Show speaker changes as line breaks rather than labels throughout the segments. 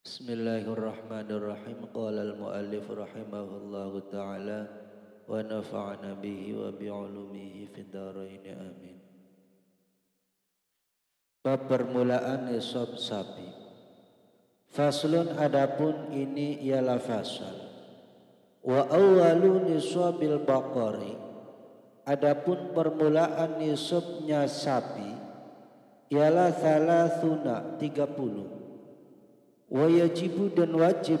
Bismillahirrahmanirrahim. Qala al-muallif rahimahullahu ta'ala wa nafa'ana bihi wa bi'ulumihi fid dharain amin. Bab permulaan nisab sapi. Faslun, adapun ini ialah fasal. Wa awwalu nisabil baqari, adapun permulaan nisabnya sapi ialah thalathuna 30. Wa yajibu dan wajib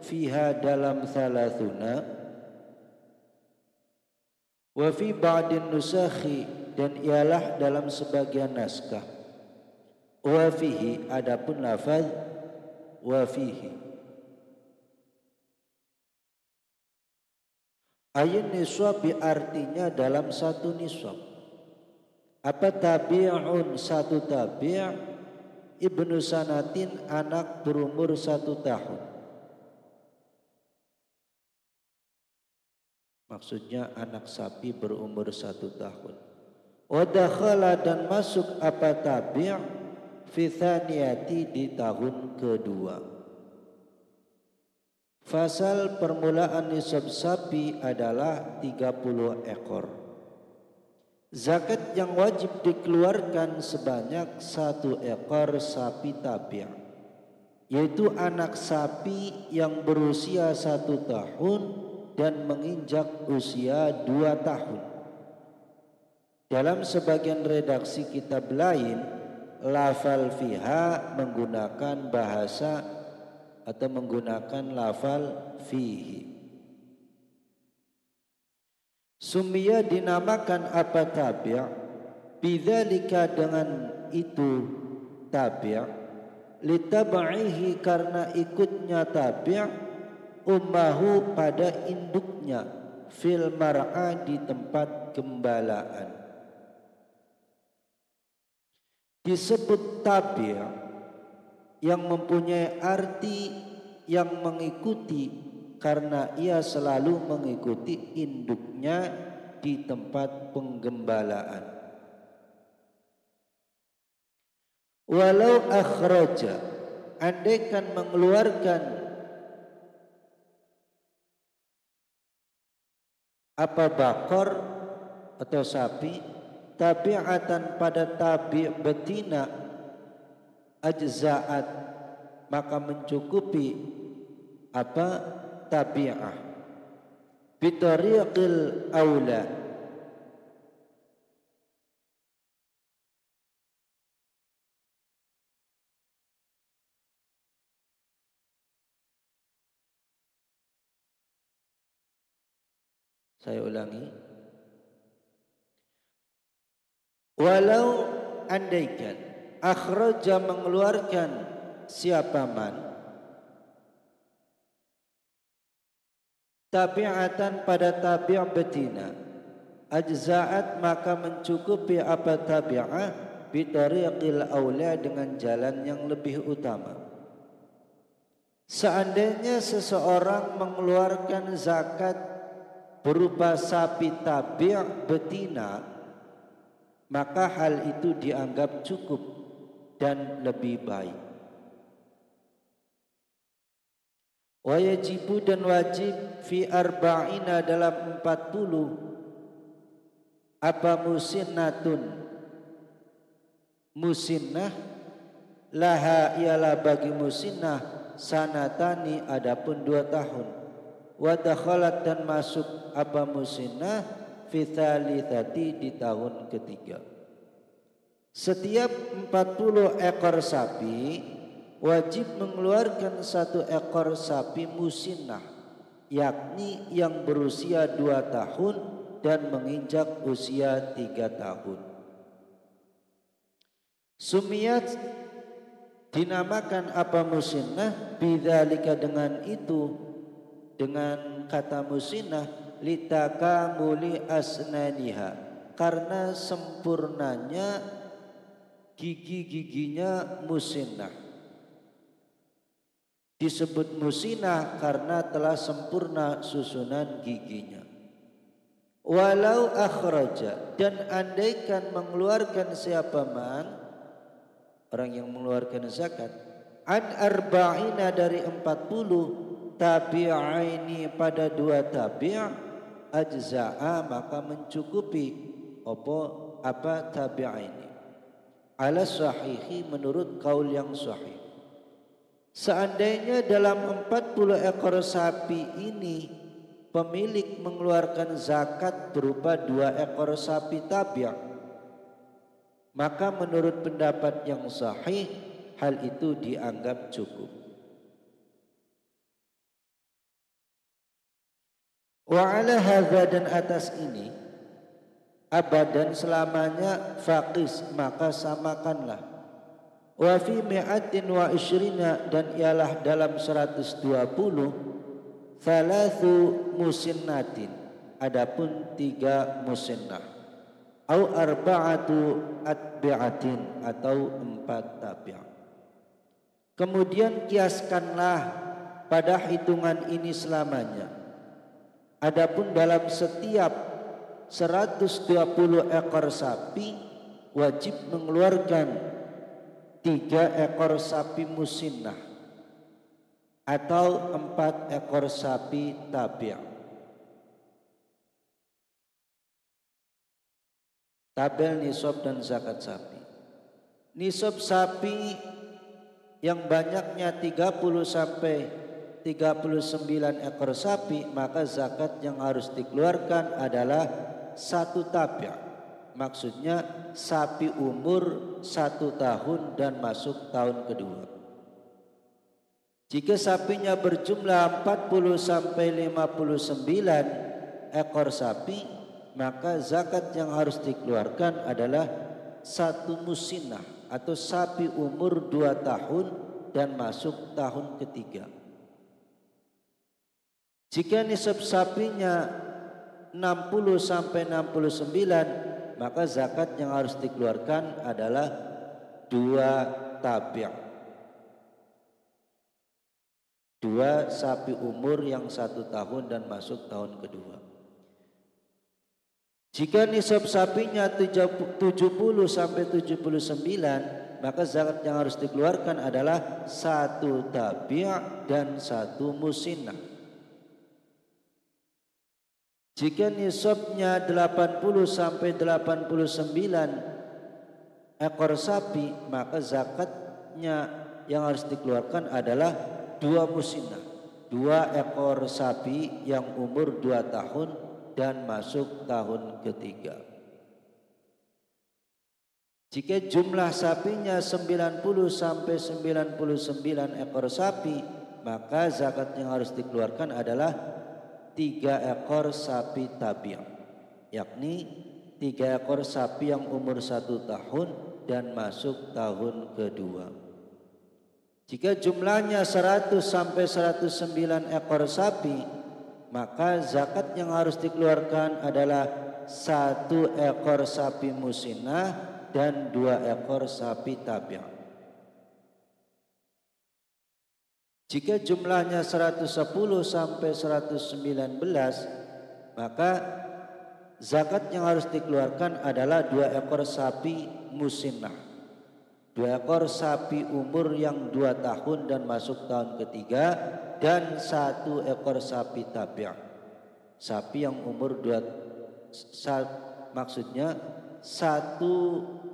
fiha dalam thalathuna wa fi ba'din nusakhi dan ialah dalam sebagian naskah wa fihi, adapun lafaz wa fihi. Ayun nisab artinya dalam satu nisab. Apa tabi'un, satu tabi', ibnu sanatin anak berumur 1 tahun. Maksudnya anak sapi berumur 1 tahun. Wa dakhala dan masuk apa tabi' fi thaniyati di tahun kedua. Fasal permulaan nisab sapi adalah 30 ekor. Zakat yang wajib dikeluarkan sebanyak 1 ekor sapi tabi', yaitu anak sapi yang berusia 1 tahun dan menginjak usia 2 tahun. Dalam sebagian redaksi kitab lain, lafal fiha menggunakan bahasa atau menggunakan lafal fihi. Sumia dinamakan apa tabi', bidzalika dengan itu tabi', litab'ihi karena ikutnya tabi' ummahu pada induknya, fil mar'a di tempat gembalaan. Disebut tabi' yang mempunyai arti yang mengikuti karena ia selalu mengikuti induknya di tempat penggembalaan. Walau akhraja, andaikan mengeluarkan apa bakor atau sapi, tabi'atan pada tabi' betina, ajza'at maka mencukupi apa tabi'ah bitariqil aula, saya ulangi, walau andaikan akhraja mengeluarkan siapa man tabi'atan pada tabi' betina, ajza'at maka mencukupi apa tabi'ah bitariqil aula dengan jalan yang lebih utama. Seandainya seseorang mengeluarkan zakat berupa sapi tabi' betina, maka hal itu dianggap cukup dan lebih baik. Wa yajibu dan wajib fi arba'ina dalam 40 apa musinnatun, musinnah, laha ialah bagi musinnah sanatani adapun 2 tahun. Wa dakhalat dan masuk apa musinnah fi thalithati di tahun ketiga. Setiap 40 ekor sapi wajib mengeluarkan 1 ekor sapi musinnah, yakni yang berusia 2 tahun dan menginjak usia 3 tahun. Sumiyat dinamakan apa musinnah, bidzalika dengan itu, dengan kata musinnah, litakamuli asnaniha karena sempurnanya gigi-giginya musinnah. Disebut musinnah karena telah sempurna susunan giginya. Walau akhraja, dan andaikan mengeluarkan siapa man, orang yang mengeluarkan zakat, an arba'ina dari 40 tabi'aini pada 2 tabi' ajza'a maka mencukupi apa tabi'aini ala sahihi menurut kaul yang sahih. Seandainya dalam 40 ekor sapi ini pemilik mengeluarkan zakat berupa 2 ekor sapi tabi', maka menurut pendapat yang sahih hal itu dianggap cukup. Wa ala hadza dan atas ini abadan selamanya faqis maka samakanlah. Wa fi mi'atin wa isyrina dan ialah dalam 120 thalathu musinnatin adapun 3 musinnah au arba'atu atbi'atin atau 4 tabi'. Kemudian kiaskanlah pada hitungan ini selamanya. Adapun dalam setiap 120 ekor sapi wajib mengeluarkan 3 ekor sapi musinnah atau 4 ekor sapi tabi'. Tabel nisab dan zakat sapi. Nisab sapi yang banyaknya 30 sampai 39 ekor sapi, maka zakat yang harus dikeluarkan adalah 1 tabi'. Maksudnya sapi umur 1 tahun dan masuk tahun kedua. Jika sapinya berjumlah 40 sampai 59 ekor sapi, maka zakat yang harus dikeluarkan adalah 1 musinnah atau sapi umur 2 tahun dan masuk tahun ketiga. Jika nisab sapinya 60 sampai 69, maka zakat yang harus dikeluarkan adalah 2 tabi'. 2 sapi umur yang 1 tahun dan masuk tahun kedua. Jika nisab sapinya 70 sampai 79, maka zakat yang harus dikeluarkan adalah 1 tabi' dan 1 musinnah. Jika nisabnya 80 sampai 89 ekor sapi, maka zakatnya yang harus dikeluarkan adalah 2 musinnah, 2 ekor sapi yang umur 2 tahun dan masuk tahun ketiga. Jika jumlah sapinya 90 sampai 99 ekor sapi, maka zakat yang harus dikeluarkan adalah 3 ekor sapi tabi', yakni 3 ekor sapi yang umur 1 tahun dan masuk tahun kedua. Jika jumlahnya 100 sampai 109 ekor sapi, maka zakat yang harus dikeluarkan adalah 1 ekor sapi musinnah dan 2 ekor sapi tabi'. Jika jumlahnya 110 sampai 119, maka zakat yang harus dikeluarkan adalah 2 ekor sapi musinnah, 2 ekor sapi umur yang 2 tahun dan masuk tahun ketiga, dan 1 ekor sapi tabi'. Sapi yang umur 2, maksudnya 1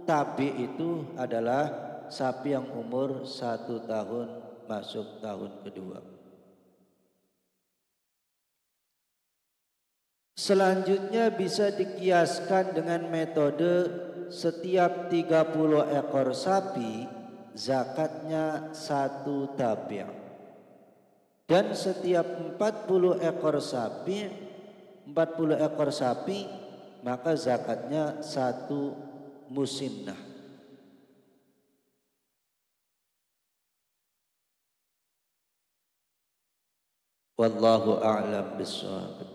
tabi' itu adalah sapi yang umur 1 tahun masuk tahun kedua. Selanjutnya bisa dikiaskan dengan metode setiap 30 ekor sapi zakatnya 1 tabi', dan setiap 40 ekor sapi maka zakatnya 1 musinnah. Wallahu a'lam bishawab.